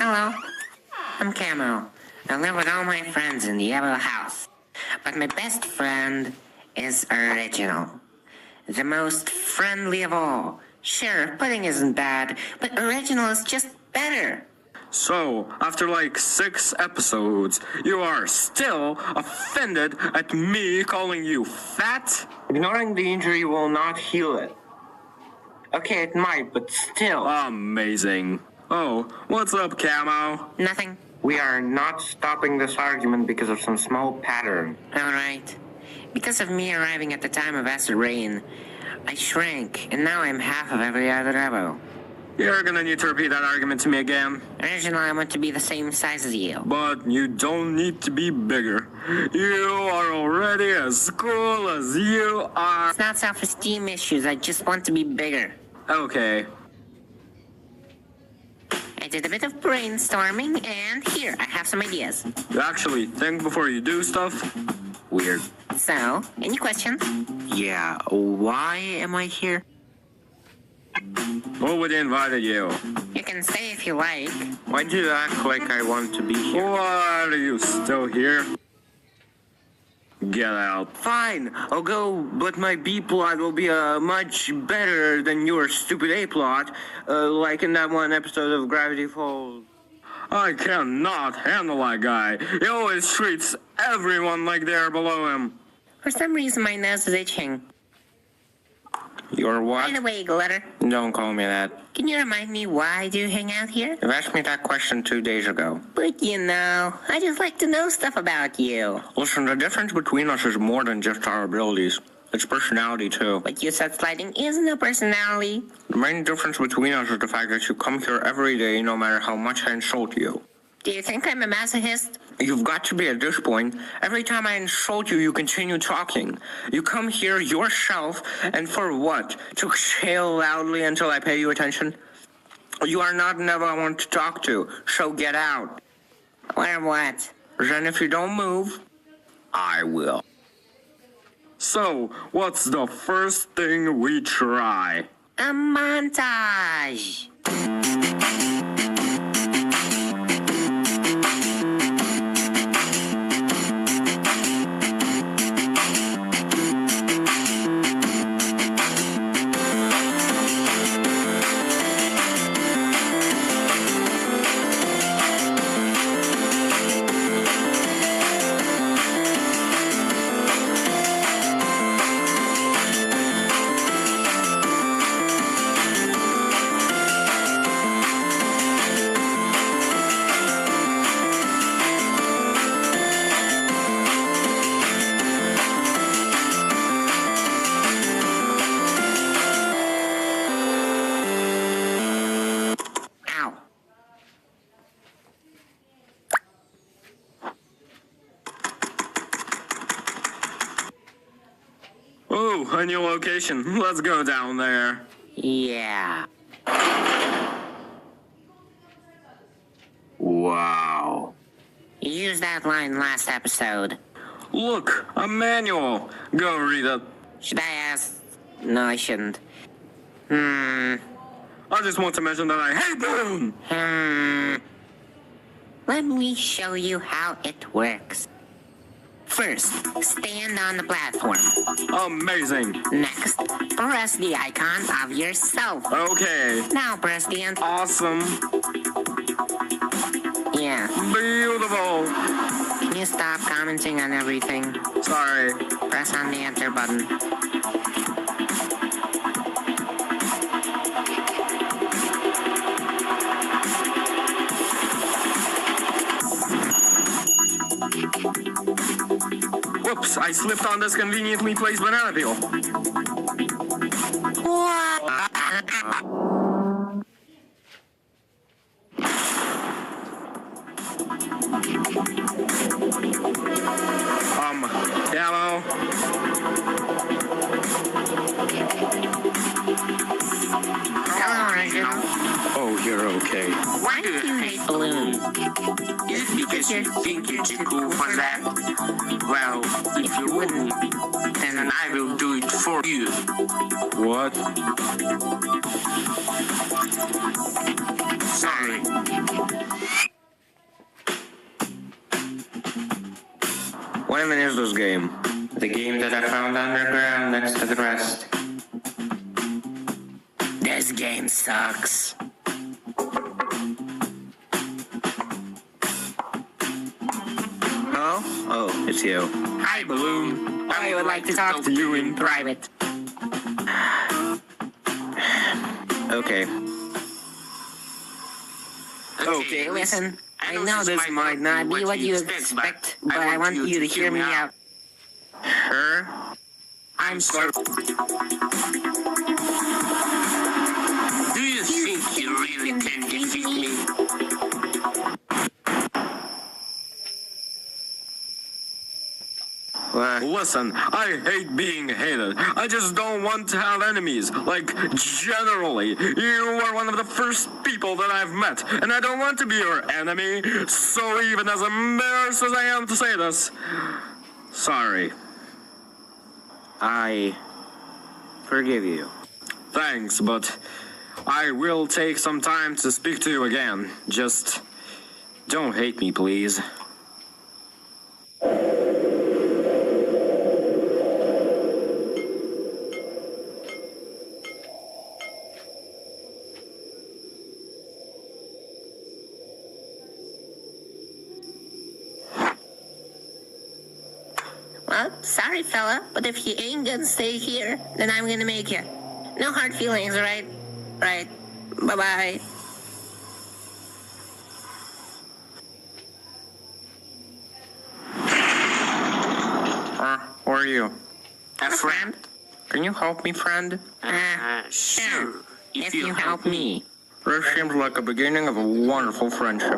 Hello, I'm Camo. I live with all my friends in the yellow house. But my best friend is Original. The most friendly of all. Sure, Pudding isn't bad, but Original is just better. So, after like 6 episodes, you are still offended at me calling you fat? Ignoring the injury will not heal it. Okay, it might, but still. Amazing. Oh, what's up, Camo? Nothing. We are not stopping this argument because of some small pattern. Alright. Because of me arriving at the time of acid rain, I shrank, and now I'm half of every other rebel. You're gonna need to repeat that argument to me again. Originally, I want to be the same size as you. But you don't need to be bigger. You are already as cool as you are. It's not self-esteem issues, I just want to be bigger. Okay. I did a bit of brainstorming, and here, I have some ideas. You actually think before you do stuff? Weird. So, any questions? Yeah, why am I here? Who would invited you? You can stay if you like. Why do you act like I want to be here? Why are you still here? Get out. Fine, I'll go, but my B plot will be much better than your stupid A plot, like in that one episode of Gravity Falls. I cannot handle that guy. He always treats everyone like they're below him. For some reason, my nose is itching. You're what? By the way, Glitter, Don't call me that. can you remind me why I do hang out here? You've asked me that question 2 days ago. But you know, I just like to know stuff about you. Listen, the difference between us is more than just our abilities. It's personality, too. But you said sliding is no personality. The main difference between us is the fact that you come here every day no matter how much I insult you. Do you think I'm a masochist? You've got to be at this point. Every time I insult you, you continue talking. You come here yourself, and for what? To exhale loudly until I pay you attention? You are not never I want to talk to, so get out. Or what? Then if you don't move, I will. So, what's the first thing we try? A montage! Oh, a new location. Let's go down there. Yeah. Wow. You used that line last episode. Look, a manual. Go read it. Should I ask? No, I shouldn't. I just want to mention that I hate them. Let me show you how it works. First, stand on the platform. Amazing. Next, press the icon of yourself. Okay. Now press the enter. Awesome. Yeah. Beautiful. Can you stop commenting on everything? Sorry. Press on the enter button. Whoops, I slipped on this conveniently placed banana peel. What? Yellow. Hello, Original. Oh, you're okay. Why do you hate balloons? Is it because you think you're too cool for that? Well, if you wouldn't, then I will do it for you. What? Sorry. even is this game? The game that I found underground next to the rest. This game sucks. Oh, it's you. Hi, Balloon. I would like to talk to you in private. Okay. Okay, listen. I know this might not be what you expect, but I want you to hear me out. Sure. I'm sorry. Do you think you really can defeat me? Listen, I hate being hated. I just don't want to have enemies. Like, generally. You are one of the first people that I've met, and I don't want to be your enemy. So even as embarrassed as I am to say this, sorry. I forgive you. Thanks, but I will take some time to speak to you again. Just don't hate me, please. Well, sorry, fella, but if you ain't gonna stay here, then I'm gonna make you. No hard feelings, right? Right. Bye-bye. Who are you? A friend? Can you help me, friend? Sure. If you help me. This seems like a beginning of a wonderful friendship.